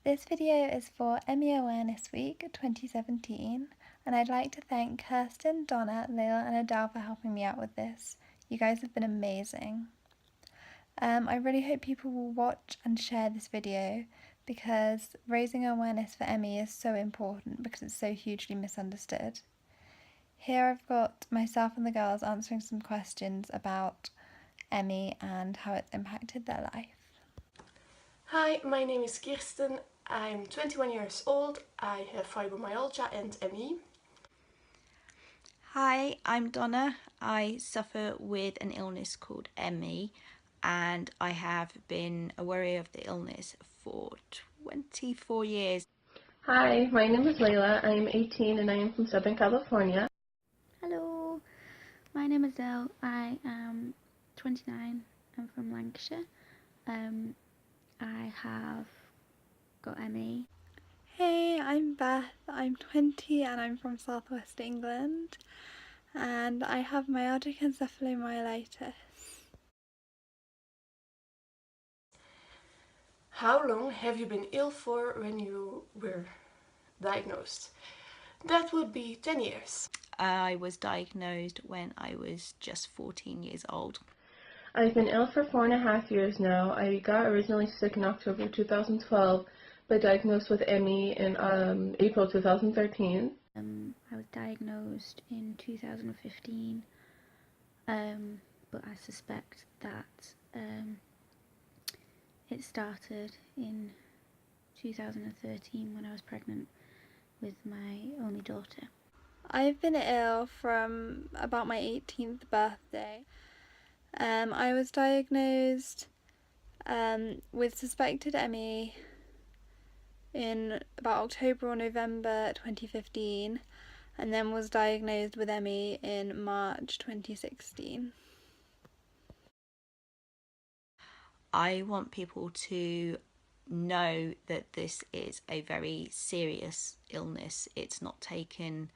This video is for ME Awareness Week 2017, and I'd like to thank Kirsten, Donna, Layla and Adele for helping me out with this. You guys have been amazing. I really hope people will watch and share this video because raising awareness for ME is so important because it's so hugely misunderstood. Here I've got myself and the girls answering some questions about ME and how it's impacted their life. Hi, my name is Kirsten. I'm 21 years old. I have fibromyalgia and ME. Hi, I'm Donna. I suffer with an illness called ME and I have been a worrier of the illness for 24 years. Hi, my name is Layla. I am 18 and I am from Southern California. Hello, my name is Adele. I am 29. I'm from Lancashire. I have got ME. Hey, I'm Beth. I'm 20 and I'm from Southwest England, and I have myalgic encephalomyelitis. How long have you been ill for when you were diagnosed? That would be 10 years. I was diagnosed when I was just 14 years old. I've been ill for 4.5 years now. I got originally sick in October 2012, but diagnosed with ME in April 2013. I was diagnosed in 2015, but I suspect that it started in 2013 when I was pregnant with my only daughter. I've been ill from about my 18th birthday. I was diagnosed with suspected ME in about October or November 2015, and then was diagnosed with ME in March 2016. I want people to know that this is a very serious illness. It's not taken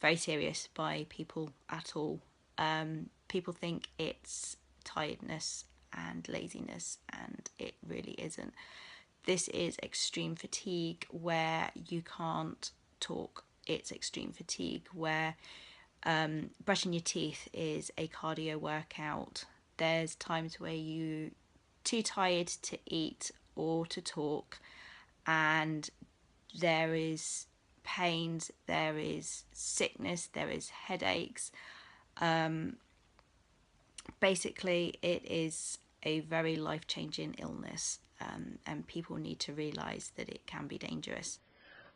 very serious by people at all. People think it's tiredness and laziness, and it really isn't. This is extreme fatigue where you can't talk. It's extreme fatigue where brushing your teeth is a cardio workout. There's times where you're too tired to eat or to talk, and there is pains, there is sickness, there is headaches. Basically, it is a very life-changing illness, and people need to realise that it can be dangerous.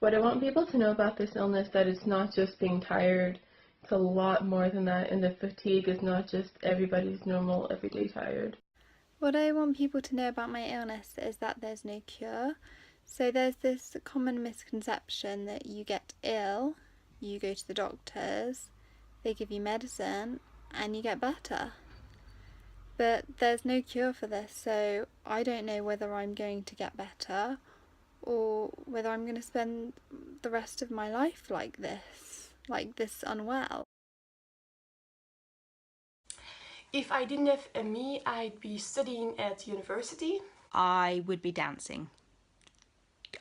What I want people to know about this illness that it's not just being tired, it's a lot more than that, and the fatigue is not just everybody's normal everyday tired. What I want people to know about my illness is that there's no cure. So there's this common misconception that you get ill, you go to the doctors, they give you medicine, and you get better. But there's no cure for this, so I don't know whether I'm going to get better or whether I'm going to spend the rest of my life like this unwell. If I didn't have ME, I'd be studying at university. I would be dancing.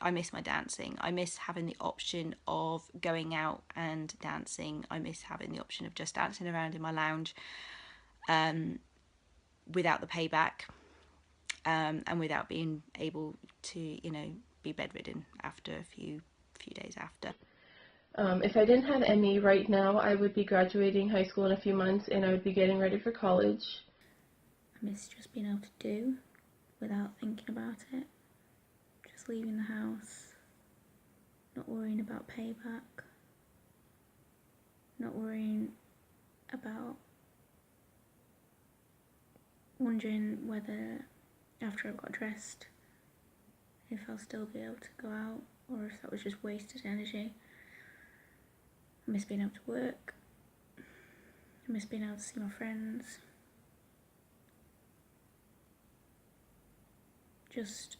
I miss my dancing. I miss having the option of going out and dancing. I miss having the option of just dancing around in my lounge without the payback, and without being able to, be bedridden after a few days after. If I didn't have ME right now, I would be graduating high school in a few months and I would be getting ready for college. I miss just being able to do without thinking about it. Just leaving the house, not worrying about payback, not worrying about wondering whether after I've got dressed if I'll still be able to go out or if that was just wasted energy. I miss being able to work. I miss being able to see my friends. Just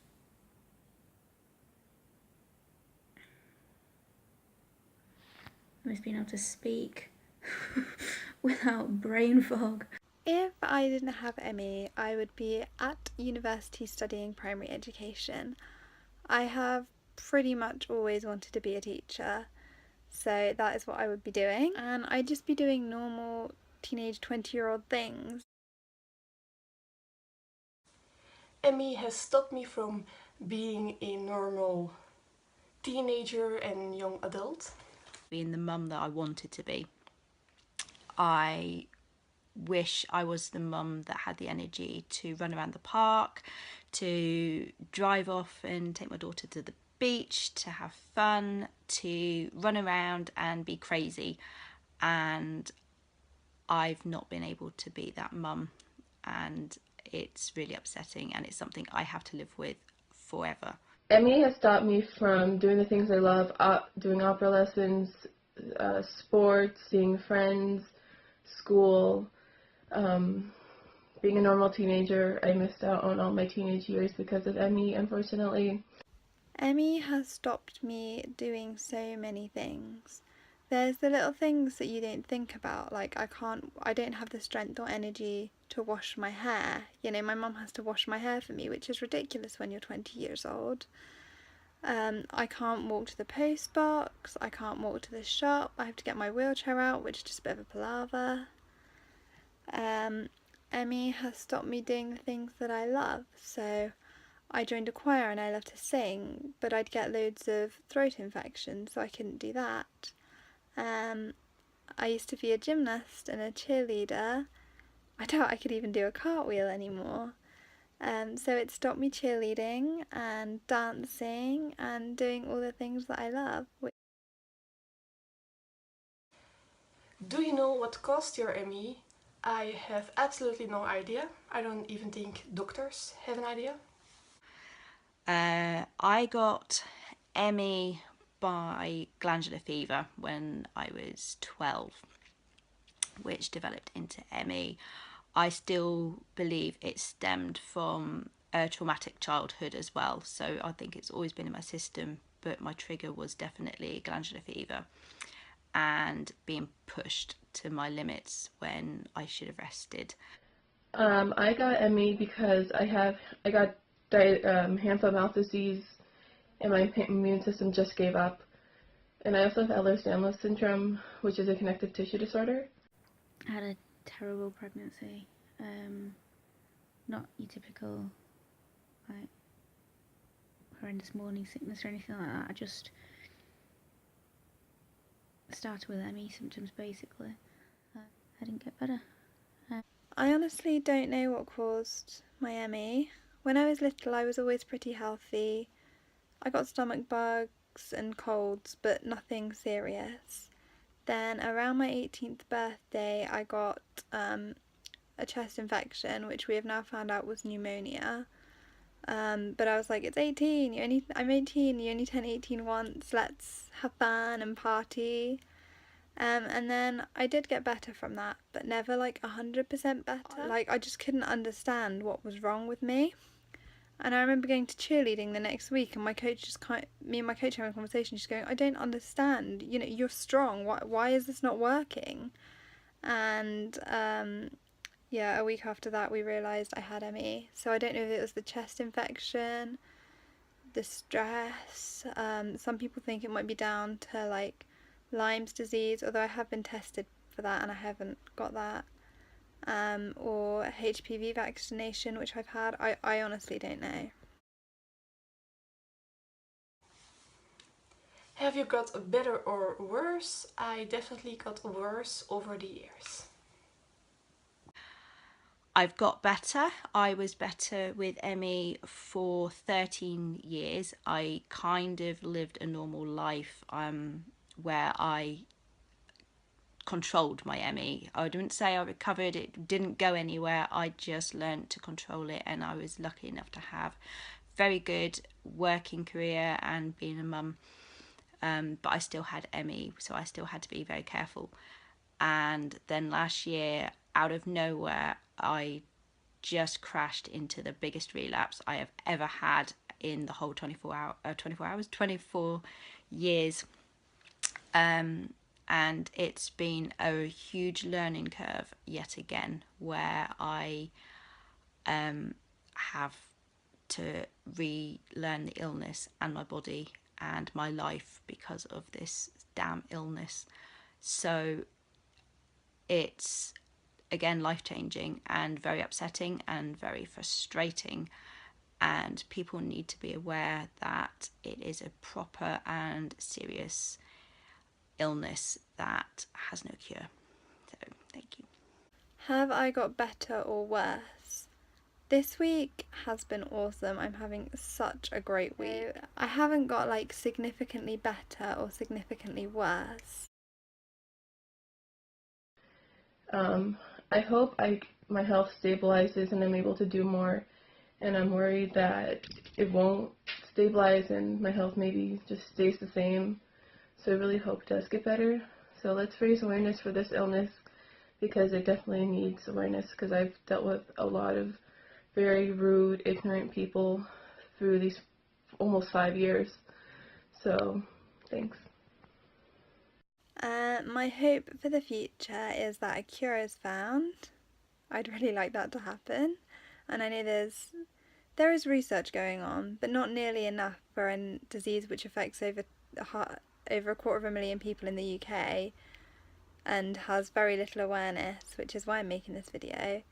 I miss being able to speak without brain fog. If I didn't have ME, I would be at university studying primary education. I have pretty much always wanted to be a teacher, so that is what I would be doing, and I'd just be doing normal teenage 20-year-old things. Emmy has stopped me from being a normal teenager and young adult. Being the mum that I wanted to be. I wish I was the mum that had the energy to run around the park, to drive off and take my daughter to the beach, to have fun, to run around and be crazy. And I've not been able to be that mum, and it's really upsetting, and it's something I have to live with forever. Emmy has stopped me from doing the things I love, doing opera lessons, sports, seeing friends, school, being a normal teenager. I missed out on all my teenage years because of Emmy, unfortunately. Emmy has stopped me doing so many things. There's the little things that you don't think about, like I don't have the strength or energy to wash my hair. You know, my mum has to wash my hair for me, which is ridiculous when you're 20 years old. I can't walk to the post box, I can't walk to the shop, I have to get my wheelchair out, which is just a bit of a palaver. Emmy has stopped me doing the things that I love, so I joined a choir and I love to sing, but I'd get loads of throat infections, so I couldn't do that. I used to be a gymnast and a cheerleader. I doubt I could even do a cartwheel anymore. So it stopped me cheerleading and dancing and doing all the things that I love. Do you know what caused your ME? I have absolutely no idea. I don't even think doctors have an idea. I got ME by glandular fever when I was 12, which developed into ME. I still believe it stemmed from a traumatic childhood as well, so I think it's always been in my system, but my trigger was definitely glandular fever and being pushed to my limits when I should have rested. I got ME because I got hand-foot-mouth disease, and my immune system just gave up. And I also have Ehlers-Danlos syndrome, which is a connective tissue disorder. I had a terrible pregnancy. Not your typical, like, horrendous morning sickness or anything like that. I just started with ME symptoms, basically. I didn't get better. I honestly don't know what caused my ME. When I was little, I was always pretty healthy. I got stomach bugs and colds, but nothing serious. Then around my 18th birthday, I got a chest infection, which we have now found out was pneumonia. But I was like, it's 18, I'm 18, you only turn 18 once, let's have fun and party. And then I did get better from that, but never like 100% better. Like, I just couldn't understand what was wrong with me. And I remember going to cheerleading the next week, and me and my coach having a conversation, just going, I don't understand, you know, you're strong, why is this not working? And yeah, a week after that we realised I had ME. So I don't know if it was the chest infection, the stress. Some people think it might be down to like Lyme's disease, although I have been tested for that and I haven't got that. Or HPV vaccination, which I've had. I honestly don't know. Have you got better or worse? I definitely got worse over the years. I've got better. I was better with ME for 13 years. I kind of lived a normal life where I controlled my ME. I wouldn't say I recovered, it didn't go anywhere. I just learned to control it, and I was lucky enough to have very good working career and being a mum. But I still had ME, so I still had to be very careful. And then last year, out of nowhere, I just crashed into the biggest relapse I have ever had in the whole 24 years. And it's been a huge learning curve yet again, where I have to relearn the illness and my body and my life because of this damn illness. So it's, again, life-changing and very upsetting and very frustrating, and people need to be aware that it is a proper and serious illness that has no cure. So thank you. Have I got better or worse? This week has been awesome. I'm having such a great week. I haven't got like significantly better or significantly worse. I hope my health stabilizes and I'm able to do more, and I'm worried that it won't stabilize and my health maybe just stays the same. So I really hope it does get better. So let's raise awareness for this illness, because it definitely needs awareness, because I've dealt with a lot of very rude, ignorant people through these almost 5 years. So, thanks. My hope for the future is that a cure is found. I'd really like that to happen. And I know there is research going on, but not nearly enough for a disease which affects over 250,000 people in the UK and has very little awareness, which is why I'm making this video.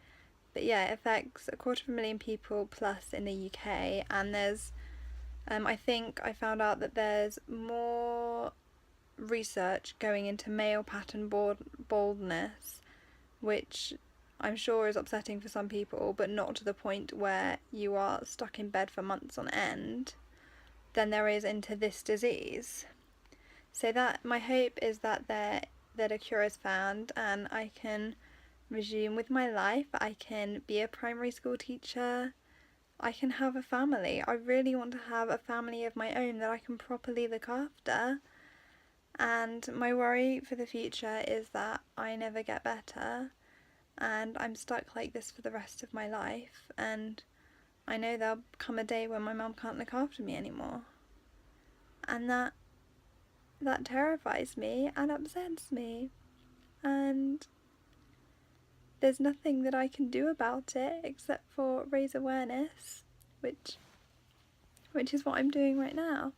But yeah, it affects 250,000 people plus in the UK, and there's I think I found out that there's more research going into male pattern baldness, which I'm sure is upsetting for some people, but not to the point where you are stuck in bed for months on end, than there is into this disease. So that my hope is that a cure is found and I can resume with my life. I can be a primary school teacher. I can have a family. I really want to have a family of my own that I can properly look after. And my worry for the future is that I never get better and I'm stuck like this for the rest of my life, and I know there'll come a day when my mum can't look after me anymore. And that terrifies me and upsets me. And there's nothing that I can do about it except for raise awareness, which is what I'm doing right now.